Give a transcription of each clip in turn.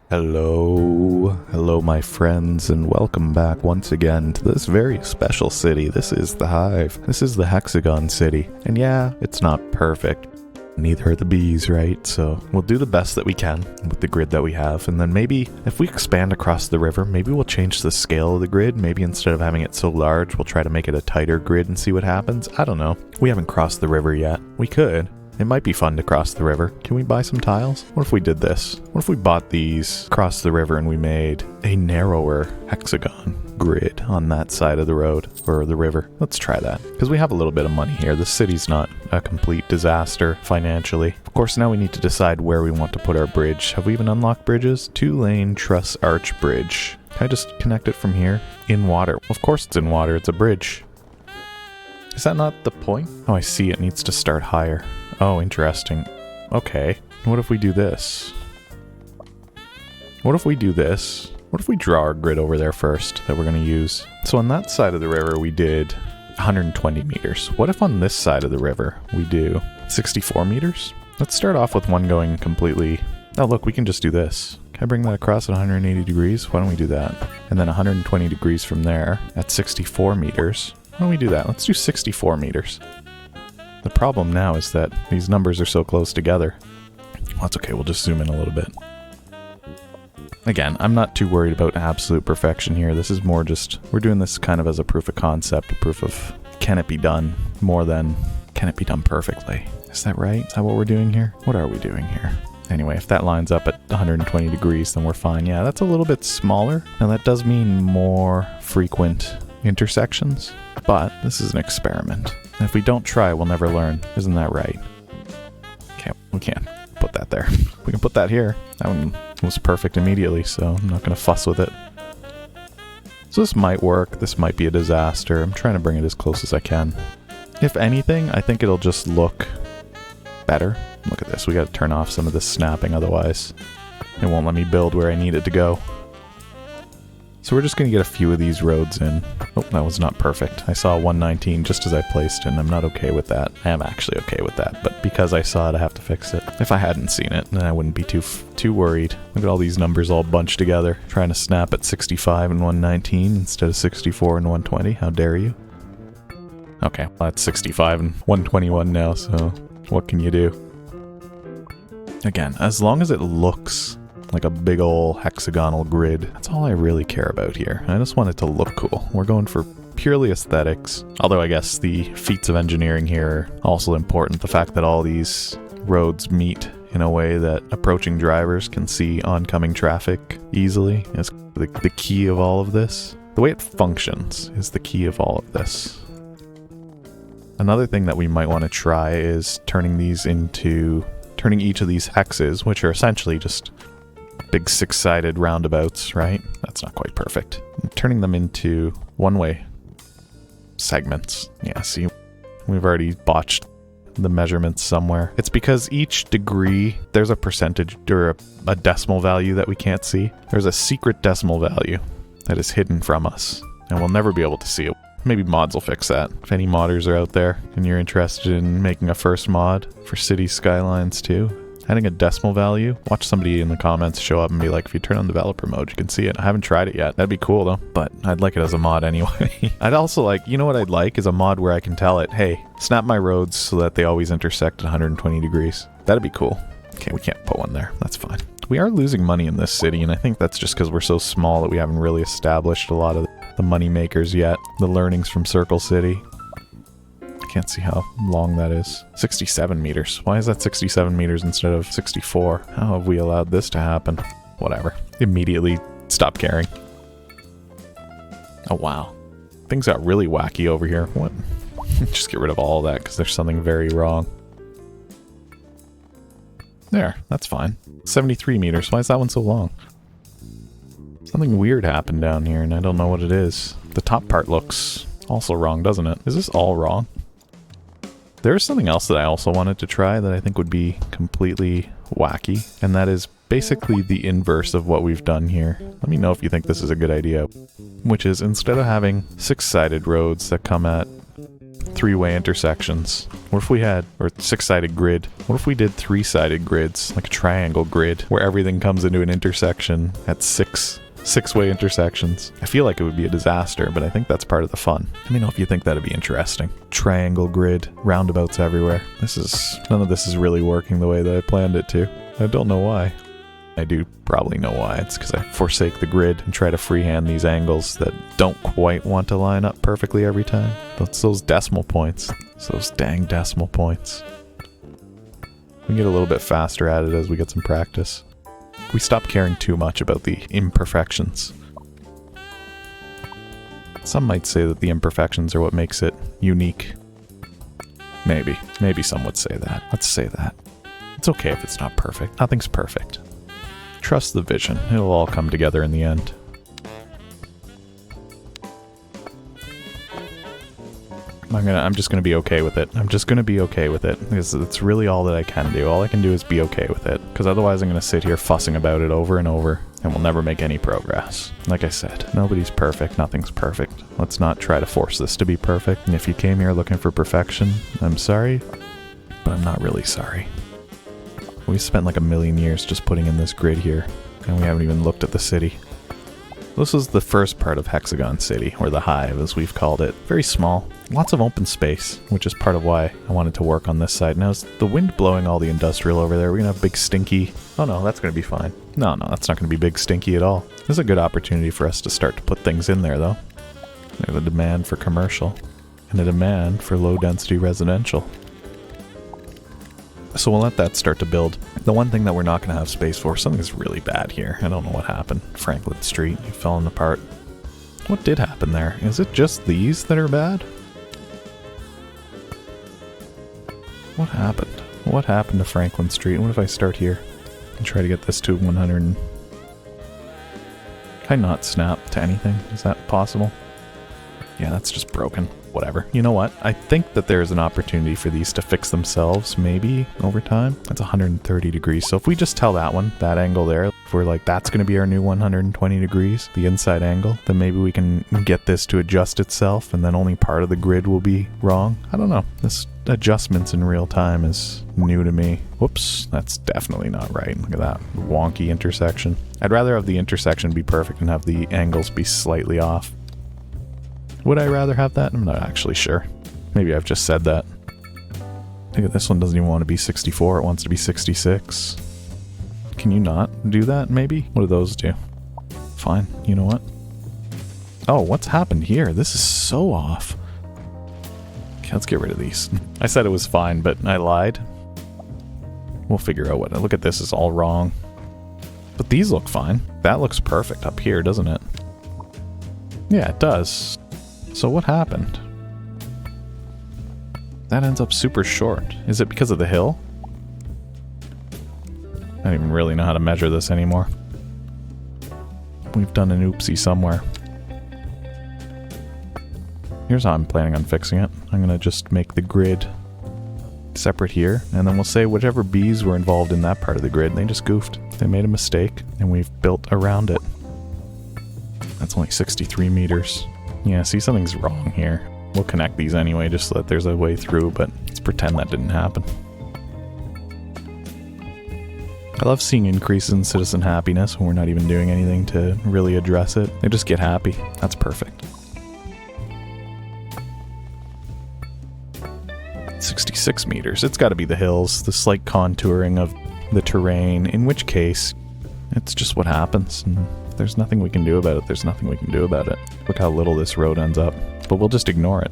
Hello my friends, and welcome back once again to this very special city. This is the Hive. This is the Hexagon city. And yeah, it's not perfect. Neither are the bees, right? So we'll do the best that we can with the grid that we have. And then maybe if we expand across the river, maybe we'll change the scale of the grid. Maybe instead of having it so large, we'll try to make it a tighter grid and see what happens. I don't know. We haven't crossed the river yet. We could. It might be fun to cross the river. Can we buy some tiles? What if we did this? What if we bought these, crossed the river, and we made a narrower hexagon grid on that side of the road, or the river? Let's try that. Because we have a little bit of money here. The city's not a complete disaster financially. Of course, now we need to decide where we want to put our bridge. Have we even unlocked bridges? 2-lane truss arch bridge. Can I just connect it from here? In water. Of course it's in water. It's a bridge. Is that not the point? Oh, I see. It needs to start higher. Oh, interesting. Okay. What if we do this? What if we do this? What if we draw our grid over there first that we're going to use? So on that side of the river, we did 120 meters. What if on this side of the river, we do 64 meters? Let's start off with one going completely... Oh, look, we can just do this. Can I bring that across at 180 degrees? Why don't we do that? And then 120 degrees from there at 64 meters. Why don't we do that? Let's do 64 meters. The problem now is that these numbers are so close together. Well, that's okay, we'll just zoom in a little bit. Again, I'm not too worried about absolute perfection here. This is more just, we're doing this kind of as a proof of concept, a proof of can it be done more than can it be done perfectly. Is that right? Is that what we're doing here? What are we doing here? Anyway, if that lines up at 120 degrees, then we're fine. Yeah, that's a little bit smaller. Now that does mean more frequent intersections, but this is an experiment. And if we don't try, we'll never learn. Isn't that right? Okay, we can't put that there. We can put that here. That one was perfect immediately, so I'm not going to fuss with it. So this might work. This might be a disaster. I'm trying to bring it as close as I can. If anything, I think it'll just look better. Look at this. We got to turn off some of this snapping, otherwise it won't let me build where I need it to go. So we're just going to get a few of these roads in. Oh, that was not perfect. I saw 119 just as I placed it, and I'm not okay with that. I am actually okay with that, but because I saw it, I have to fix it. If I hadn't seen it, then I wouldn't be too worried. Look at all these numbers all bunched together, trying to snap at 65 and 119 instead of 64 and 120. How dare you? Okay, well, that's 65 and 121 now, so what can you do? Again, as long as it looks like a big ol' hexagonal grid. That's all I really care about here. I just want it to look cool. We're going for purely aesthetics. Although I guess the feats of engineering here are also important. The fact that all these roads meet in a way that approaching drivers can see oncoming traffic easily is the key of all of this. The way it functions is the key of all of this. Another thing that we might want to try is turning each of these hexes, which are essentially just big six-sided roundabouts, right? That's not quite perfect. Turning them into one-way segments. Yeah, see, we've already botched the measurements somewhere. It's because each degree, there's a percentage or a decimal value that we can't see. There's a secret decimal value that is hidden from us, and we'll never be able to see it. Maybe mods will fix that. If any modders are out there and you're interested in making a first mod for Cities Skylines 2, adding a decimal value, watch somebody in the comments show up and be like, if you turn on developer mode, you can see it. I haven't tried it yet. That'd be cool though, but I'd like it as a mod anyway. I'd also like, you know what I'd like is a mod where I can tell it, hey, snap my roads so that they always intersect at 120 degrees. That'd be cool. Okay, we can't put one there. That's fine. We are losing money in this city, and I think that's just because we're so small that we haven't really established a lot of the money makers yet. The learnings from Circle City. Can't see how long that is. 67 meters. Why is that 67 meters instead of 64? How have we allowed this to happen? Whatever. Immediately stop caring. Oh wow. Things got really wacky over here. What? Just get rid of all of that because there's something very wrong. There, that's fine. 73 meters. Why is that one so long? Something weird happened down here and I don't know what it is. The top part looks also wrong, doesn't it? Is this all wrong? There's something else that I also wanted to try that I think would be completely wacky, and that is basically the inverse of what we've done here. Let me know if you think this is a good idea. Which is, instead of having six-sided roads that come at three-way intersections. What if we had, or six-sided grid, what if we did three-sided grids, like a triangle grid, where everything comes into an intersection at six-way intersections? I feel like it would be a disaster, but I think that's part of the fun. Let me know if you think that'd be interesting. Triangle grid, roundabouts everywhere. None of this is really working the way that I planned it to. I don't know why. I do probably know why. It's because I forsake the grid and try to freehand these angles that don't quite want to line up perfectly every time. It's those decimal points. It's those dang decimal points. We can get a little bit faster at it as we get some practice. We stop caring too much about the imperfections. Some might say that the imperfections are what makes it unique. Maybe. Maybe some would say that. Let's say that. It's okay if it's not perfect. Nothing's perfect. Trust the vision. It'll all come together in the end. I'm just gonna be okay with it. I'm just gonna be okay with it. Because it's really all that I can do. All I can do is be okay with it. Because otherwise I'm gonna sit here fussing about it over and over, and we'll never make any progress. Like I said, nobody's perfect. Nothing's perfect. Let's not try to force this to be perfect. And if you came here looking for perfection, I'm sorry, but I'm not really sorry. We spent like a million years just putting in this grid here, and we haven't even looked at the city. This is the first part of Hexagon City, or the Hive as we've called it. Very small, lots of open space, which is part of why I wanted to work on this side. Now is the wind blowing all the industrial over there? We're gonna have big stinky... Oh no, that's gonna be fine. No, that's not gonna be big stinky at all. This is a good opportunity for us to start to put things in there though. There's a demand for commercial, and a demand for low density residential. So we'll let that start to build. The one thing that we're not going to have space for, something's really bad here. I don't know what happened. Franklin Street, you've fallen apart. What did happen there? Is it just these that are bad? What happened? What happened to Franklin Street? What if I start here and try to get this to 100? Can I not snap to anything? Is that possible? Yeah, that's just broken. Whatever. You know what? I think that there's an opportunity for these to fix themselves, maybe, over time. That's 130 degrees. So if we just tell that one, that angle there, if we're like, that's going to be our new 120 degrees, the inside angle, then maybe we can get this to adjust itself, and then only part of the grid will be wrong. I don't know. This adjustments in real time is new to me. Whoops, that's definitely not right. Look at that wonky intersection. I'd rather have the intersection be perfect and have the angles be slightly off. Would I rather have that? I'm not actually sure. Maybe I've just said that. Look at this one, doesn't even want to be 64, it wants to be 66. Can you not do that, maybe? What do those do? Fine, you know what? Oh, what's happened here? This is so off. Okay, let's get rid of these. I said it was fine, but I lied. We'll figure out what... Look at this, it's all wrong. But these look fine. That looks perfect up here, doesn't it? Yeah, it does. So what happened? That ends up super short. Is it because of the hill? I don't even really know how to measure this anymore. We've done an oopsie somewhere. Here's how I'm planning on fixing it. I'm gonna just make the grid separate here, and then we'll say whichever bees were involved in that part of the grid, they just goofed. They made a mistake, and we've built around it. That's only 63 meters. Yeah, see, something's wrong here. We'll connect these anyway, just so that there's a way through, but let's pretend that didn't happen. I love seeing increases in citizen happiness when we're not even doing anything to really address it. They just get happy. That's perfect. 66 meters. It's got to be the hills, the slight contouring of the terrain, in which case, it's just what happens. And there's nothing we can do about it. There's nothing we can do about it. Look how little this road ends up. But we'll just ignore it.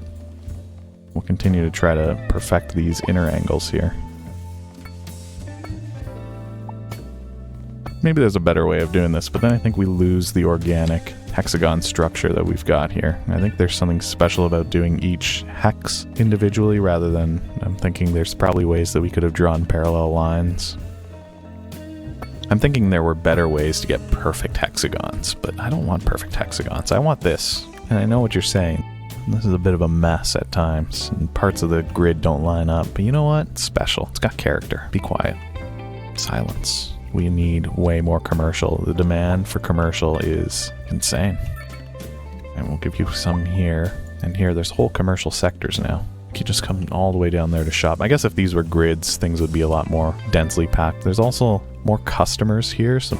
We'll continue to try to perfect these inner angles here. Maybe there's a better way of doing this, but then I think we lose the organic hexagon structure that we've got here. I think there's something special about doing each hex individually rather than... I'm thinking there's probably ways that we could have drawn parallel lines. I'm thinking there were better ways to get perfect hexagons, but I don't want perfect hexagons. I want this, and I know what you're saying. This is a bit of a mess at times, and parts of the grid don't line up, but you know what? It's special. It's got character. Be quiet. Silence. We need way more commercial. The demand for commercial is insane. And we'll give you some here, and here there's whole commercial sectors now. You could just come all the way down there to shop. I guess if these were grids, things would be a lot more densely packed. There's also more customers here, so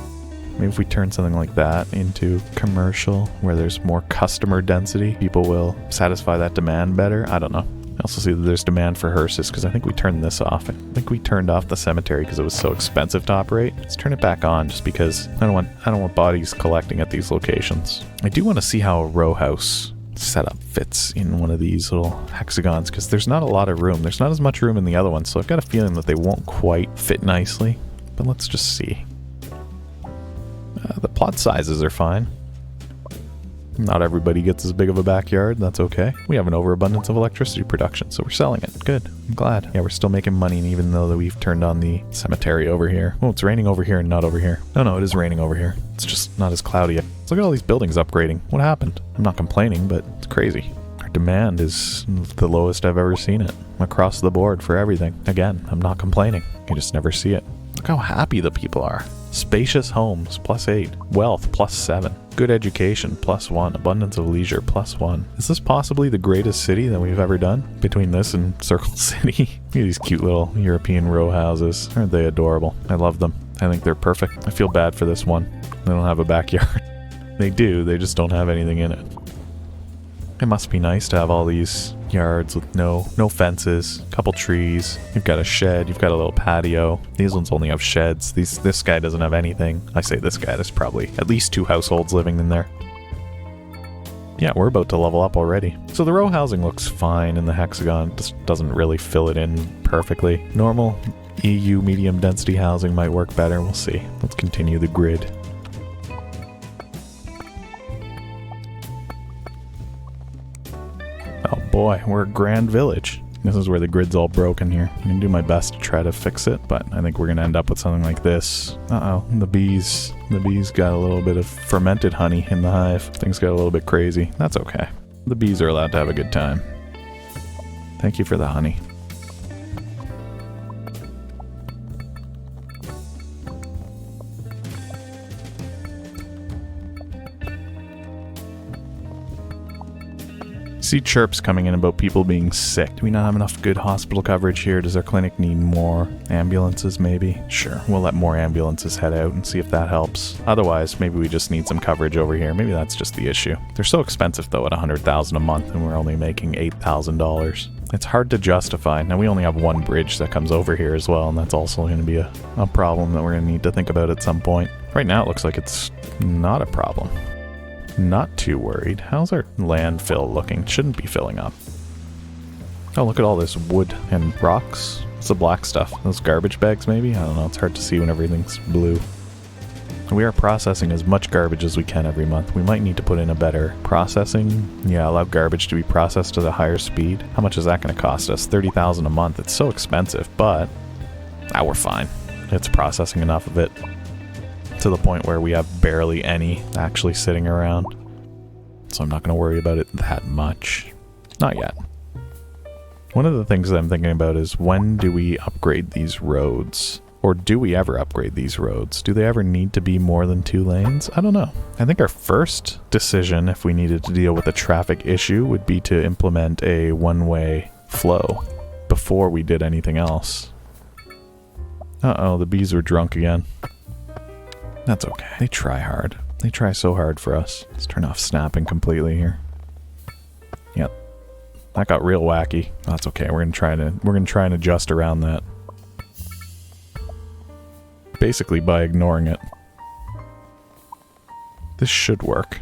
maybe if we turn something like that into commercial, where there's more customer density, people will satisfy that demand better. I don't know. I also see that there's demand for hearses, because I think we turned this off. I think we turned off the cemetery because it was so expensive to operate. Let's turn it back on, just because I don't want bodies collecting at these locations. I do want to see how a row house setup fits in one of these little hexagons, because there's not a lot of room. There's not as much room in the other one, so I've got a feeling that they won't quite fit nicely. But let's just see. The plot sizes are fine. Not everybody gets as big of a backyard. That's okay. We have an overabundance of electricity production, so we're selling it. Good. I'm glad. Yeah, we're still making money, even though that we've turned on the cemetery over here. Oh, it's raining over here and not over here. No, it is raining over here. It's just not as cloudy yet. Look at all these buildings upgrading. What happened? I'm not complaining, but it's crazy. Our demand is the lowest I've ever seen it. Across the board for everything. Again, I'm not complaining. You just never see it. Look how happy the people are. Spacious homes, +8. Wealth, +7. Good education, +1. Abundance of leisure, +1. Is this possibly the greatest city that we've ever done? Between this and Circle City? Look at these cute little European row houses. Aren't they adorable? I love them. I think they're perfect. I feel bad for this one. They don't have a backyard. They do, they just don't have anything in it. It must be nice to have all these yards with no fences, couple trees. You've got a shed, you've got a little patio. These ones only have sheds. This guy doesn't have anything. I say this guy, there's probably at least 2 households living in there. Yeah, we're about to level up already. So the row housing looks fine in the hexagon. Just doesn't really fill it in perfectly. Normal EU medium density housing might work better. We'll see. Let's continue the grid. Oh boy, we're a grand village. This is where the grid's all broken here. I'm gonna do my best to try to fix it, but I think we're gonna end up with something like this. Uh-oh, the bees got a little bit of fermented honey in the hive. Things got a little bit crazy. That's okay. The bees are allowed to have a good time. Thank you for the honey. See chirps coming in about people being sick. Do we not have enough good hospital coverage here? Does our clinic need more ambulances maybe? Sure, we'll let more ambulances head out and see if that helps. Otherwise, maybe we just need some coverage over here. Maybe that's just the issue. They're so expensive though at $100,000 a month, and we're only making $8,000. It's hard to justify. Now we only have one bridge that comes over here as well, and that's also going to be a problem that we're going to need to think about at some point. Right now it looks like it's not a problem. Not too worried. How's our landfill looking? Shouldn't be filling up. Oh, look at all this wood and rocks. What's the black stuff? Those garbage bags maybe? I don't know. It's hard to see when everything's blue. We are processing as much garbage as we can every month. We might need to put in a better processing. Yeah, allow garbage to be processed at a higher speed. How much is that going to cost us? $30,000 a month. It's so expensive, but we're fine. It's processing enough of it to the point where we have barely any actually sitting around. So I'm not going to worry about it that much. Not yet. One of the things that I'm thinking about is, when do we upgrade these roads? Or do we ever upgrade these roads? Do they ever need to be more than 2 lanes? I don't know. I think our first decision, if we needed to deal with a traffic issue, would be to implement a one-way flow before we did anything else. Uh-oh, the bees were drunk again. That's okay. They try hard. They try so hard for us. Let's turn off snapping completely here. Yep. That got real wacky. That's okay. We're gonna try and adjust around that. Basically by ignoring it. This should work.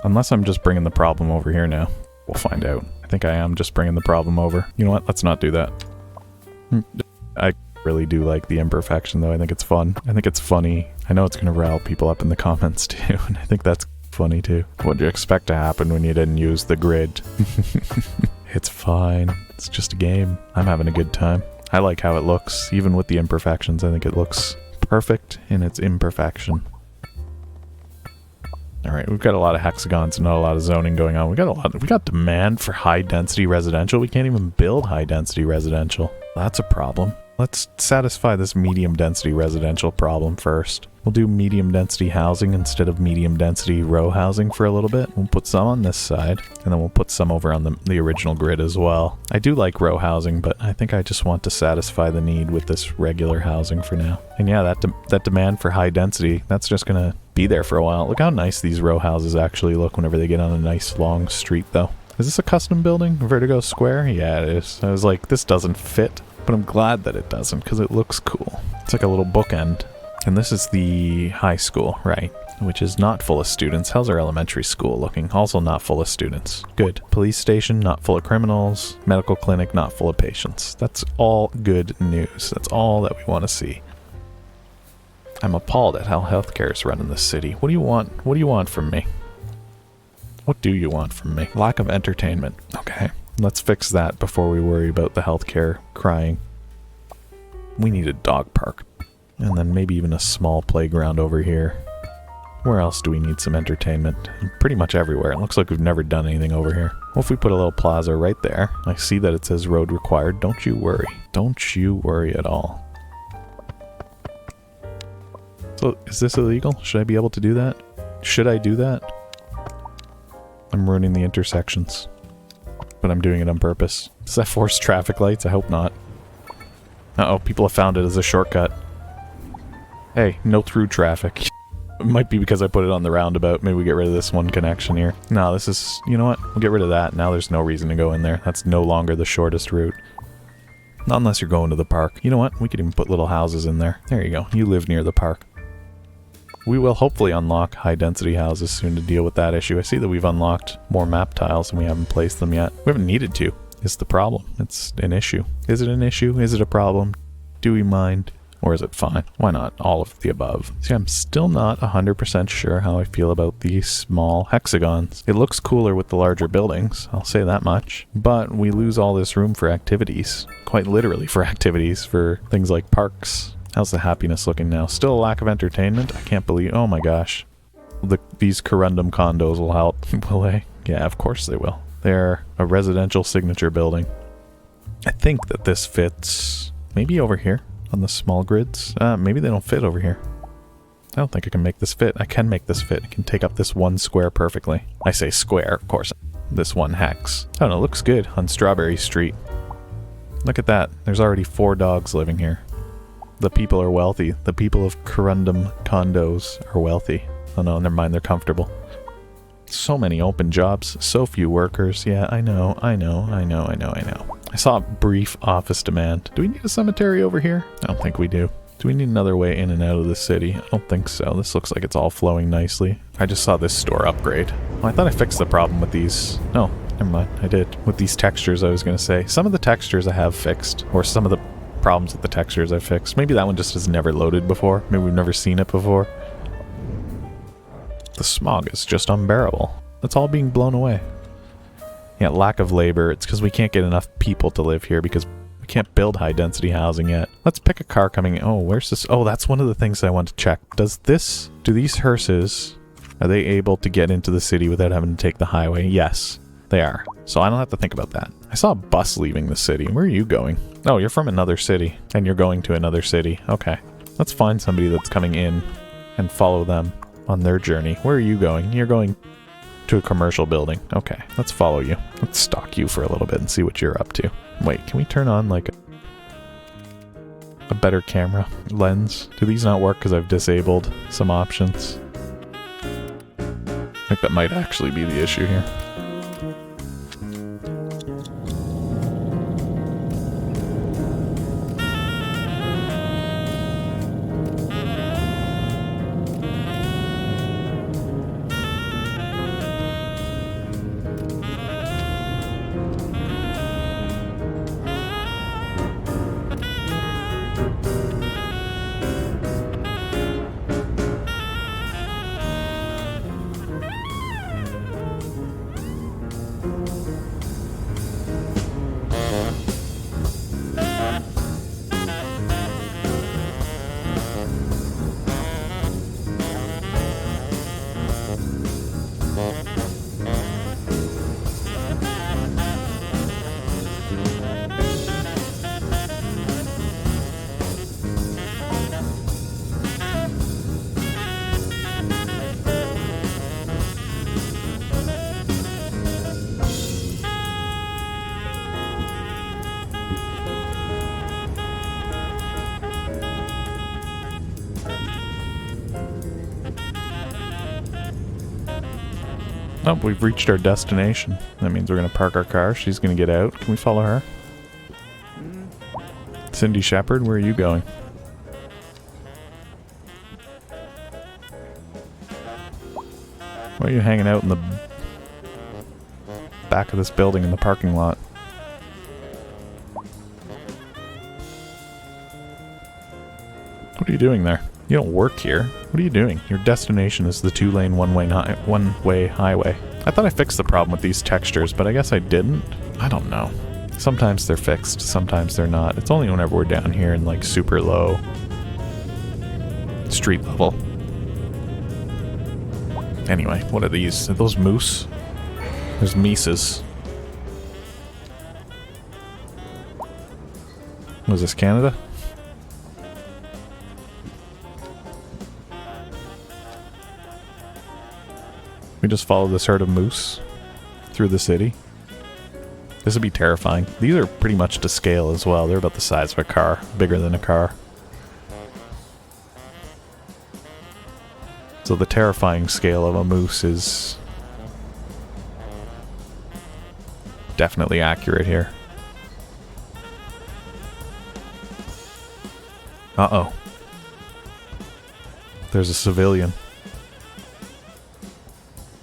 Unless I'm just bringing the problem over here now. We'll find out. I think I am just bringing the problem over. You know what? Let's not do that. I really do like the imperfection though. I think it's fun. I think it's funny. I know it's going to rile people up in the comments too, and I think that's funny too. What do you expect to happen when you didn't use the grid? It's fine. It's just a game. I'm having a good time. I like how it looks, even with the imperfections. I think it looks perfect in its imperfection. Alright, we've got a lot of hexagons and not a lot of zoning going on. We got demand for high density residential. We can't even build high density residential. That's a problem. Let's satisfy this medium density residential problem first. We'll do medium density housing instead of medium density row housing for a little bit. We'll put some on this side, and then we'll put some over on the original grid as well. I do like row housing, but I think I just want to satisfy the need with this regular housing for now. And yeah, that demand for high density, that's just gonna be there for a while. Look how nice these row houses actually look whenever they get on a nice long street though. Is this a custom building? Vertigo Square? Yeah, it is. I was like, this doesn't fit. But I'm glad that it doesn't, because it looks cool. It's like a little bookend. And this is the high school, right? Which is not full of students. How's our elementary school looking? Also not full of students. Good. Police station, not full of criminals. Medical clinic, not full of patients. That's all good news. That's all that we want to see. I'm appalled at how healthcare is run in this city. What do you want? What do you want from me? What do you want from me? Lack of entertainment. Okay. Let's fix that before we worry about the healthcare crying. We need a dog park. And then maybe even a small playground over here. Where else do we need some entertainment? Pretty much everywhere. It looks like we've never done anything over here. Well, if we put a little plaza right there. I see that it says road required. Don't you worry. Don't you worry at all. So, is this illegal? Should I be able to do that? Should I do that? I'm ruining the intersections. But I'm doing it on purpose. Does that force traffic lights? I hope not. Uh-oh, people have found it as a shortcut. Hey, no through traffic. It might be because I put it on the roundabout. Maybe we get rid of this one connection here. No, this is... You know what? We'll get rid of that. Now there's no reason to go in there. That's no longer the shortest route. Not unless you're going to the park. You know what? We could even put little houses in there. There you go. You live near the park. We will hopefully unlock high-density houses soon to deal with that issue. I see that we've unlocked more map tiles and we haven't placed them yet. We haven't needed to. It's the problem. It's an issue. Is it an issue? Is it a problem? Do we mind? Or is it fine? Why not? All of the above. See, I'm still not 100% sure how I feel about these small hexagons. It looks cooler with the larger buildings, I'll say that much. But we lose all this room for activities. Quite literally for activities, for things like parks. How's the happiness looking now? Still a lack of entertainment? I can't believe... Oh my gosh. These corundum condos will help, will they? Yeah, of course they will. They're a residential signature building. I think that this fits... Maybe over here on the small grids? Maybe they don't fit over here. I don't think I can make this fit. I can make this fit. I can take up this one square perfectly. I say square, of course. This one hex. I don't know, it looks good on Strawberry Street. Look at that. There's already 4 dogs living here. The people are wealthy. The people of corundum condos are wealthy. Oh no, never mind, they're comfortable. So many open jobs, so few workers. Yeah, I know. I saw a brief office demand. Do we need a cemetery over here? I don't think we do. Do we need another way in and out of the city? I don't think so. This looks like it's all flowing nicely. I just saw this store upgrade. Oh, I thought I fixed the problem with these. No, never mind. I did. With these textures, I was going to say. Some of the textures I have fixed. Or some of the problems with the textures I fixed. Maybe that one just has never loaded before. Maybe we've never seen it before. The smog is just unbearable. It's all being blown away. Yeah, lack of labor. It's because we can't get enough people to live here because we can't build high density housing yet. Let's pick a car coming in. Oh, where's this? Oh, that's one of the things I want to check. Do these hearses, are they able to get into the city without having to take the highway? Yes, they are. So I don't have to think about that. I saw a bus leaving the city. Where are you going? Oh, you're from another city and you're going to another city. Okay. Let's find somebody that's coming in and follow them on their journey. Where are you going? You're going to a commercial building. Okay, let's follow you. Let's stalk you for a little bit and see what you're up to. Wait, can we turn on like a better camera lens? Do these not work because I've disabled some options? I think that might actually be the issue here. Oh, we've reached our destination. That means we're going to park our car. She's going to get out. Can we follow her? Cindy Shepherd, where are you going? Why are you hanging out in the back of this building in the parking lot? What are you doing there? You don't work here. What are you doing? Your destination is the 2-lane one-way highway. I thought I fixed the problem with these textures, but I guess I didn't. I don't know. Sometimes they're fixed, sometimes they're not. It's only whenever we're down here in like super low street level. Anyway, what are these? Are those moose? There's Mises. Was this Canada? We just follow this herd of moose through the city. This would be terrifying. These are pretty much to scale as well. They're about the size of a car, bigger than a car. So the terrifying scale of a moose is definitely accurate here. Uh-oh. There's a civilian.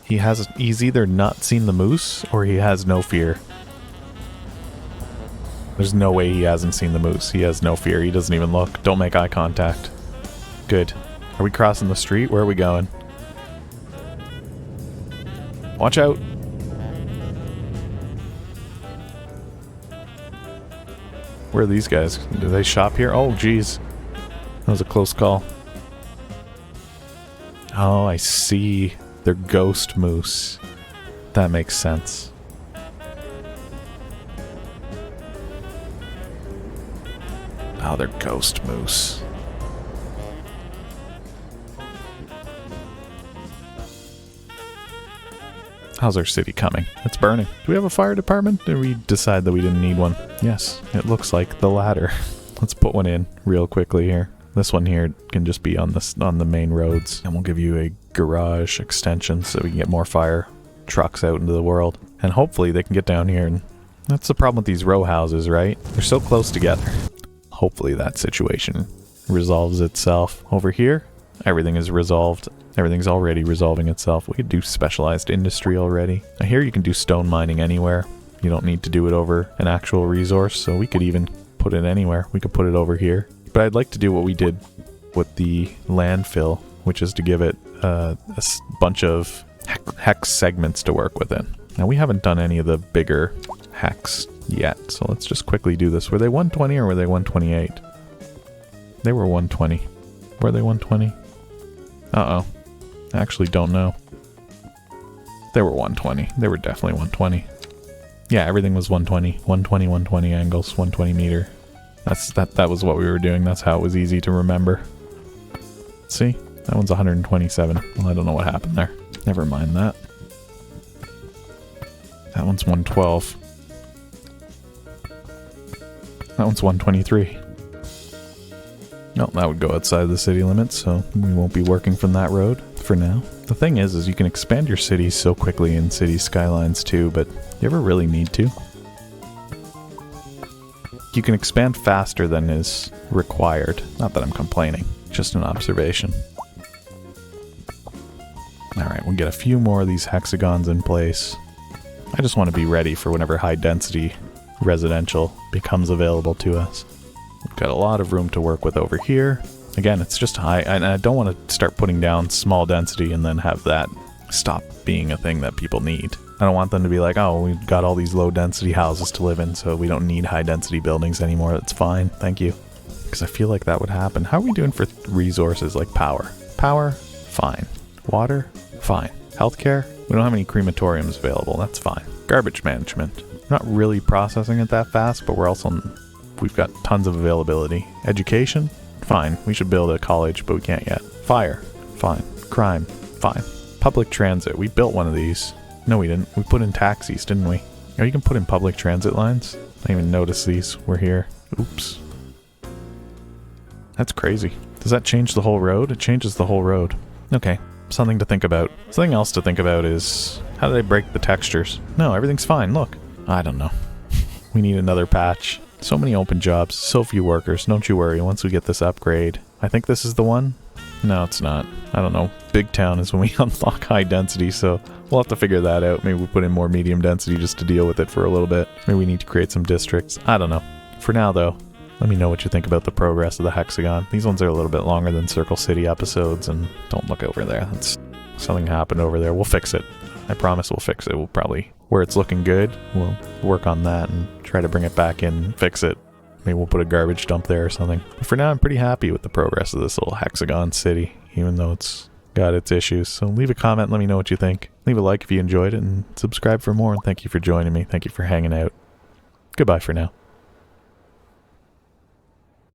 He's either not seen the moose or he has no fear. There's no way he hasn't seen the moose. He has no fear. He doesn't even look. Don't make eye contact. Good. Are we crossing the street? Where are we going? Watch out. Where are these guys? Do they shop here? Oh, geez. That was a close call. Oh, I see. They're ghost moose. That makes sense. Oh, they're ghost moose. How's our city coming? It's burning. Do we have a fire department? Did we decide that we didn't need one? Yes, it looks like the latter. Let's put one in real quickly here. This one here can just be on the main roads, and we'll give you a garage extension so we can get more fire trucks out into the world. And hopefully they can get down here, and that's the problem with these row houses, right? They're so close together. Hopefully that situation resolves itself. Over here, everything is resolved. Everything's already resolving itself. We could do specialized industry already. I hear you can do stone mining anywhere. You don't need to do it over an actual resource, so we could even put it anywhere. We could put it over here. But I'd like to do what we did with the landfill, which is to give it a bunch of hex segments to work within. Now, we haven't done any of the bigger hex yet, so let's just quickly do this. Were they 120 or were they 128? They were 120. Were they 120? Uh-oh. I actually don't know. They were 120. They were definitely 120. Yeah, everything was 120. 120, 120 angles, 120 meter. That was what we were doing. That's how it was easy to remember. See? That one's 127. Well, I don't know what happened there. Never mind that. That one's 112. That one's 123. No, that would go outside the city limits, so we won't be working from that road for now. The thing is you can expand your cities so quickly in Cities Skylines too, but you ever really need to? You can expand faster than is required. Not that I'm complaining, just an observation. Alright, we'll get a few more of these hexagons in place. I just want to be ready for whenever high density residential becomes available to us. We've got a lot of room to work with over here. Again, it's just high, and I don't want to start putting down small density and then have that stop being a thing that people need. I don't want them to be like, oh, we've got all these low density houses to live in, so we don't need high density buildings anymore. That's fine, thank you. Because I feel like that would happen. How are we doing for resources like power? Power? Fine. Water? Fine. Healthcare? We don't have any crematoriums available. That's fine. Garbage management. We're not really processing it that fast, but we've got tons of availability. Education? Fine. We should build a college, but we can't yet. Fire? Fine. Crime? Fine. Public transit. We built one of these. No, we didn't. We put in taxis, didn't we? Oh, you can put in public transit lines? I didn't even notice these were here. Oops. That's crazy. Does that change the whole road? It changes the whole road. Okay. Something to think about. Something else to think about is How did I break the textures? No, everything's fine. Look. I don't know. We need another patch. So many open jobs, so few workers. Don't you worry, once we get this upgrade. I think this is the one? No, it's not. I don't know. Big town is when we unlock high density, so we'll have to figure that out. Maybe we put in more medium density just to deal with it for a little bit. Maybe we need to create some districts. I don't know. For now, though, let me know what you think about the progress of the Hexagon. These ones are a little bit longer than Circle City episodes, and don't look over there. That's something happened over there. We'll fix it. I promise we'll fix it. We'll probably, where it's looking good, we'll work on that and try to bring it back in and fix it. Maybe we'll put a garbage dump there or something. But for now, I'm pretty happy with the progress of this little Hexagon city, even though it's got its issues. So leave a comment and let me know what you think. Leave a like if you enjoyed it, and subscribe for more. And thank you for joining me. Thank you for hanging out. Goodbye for now.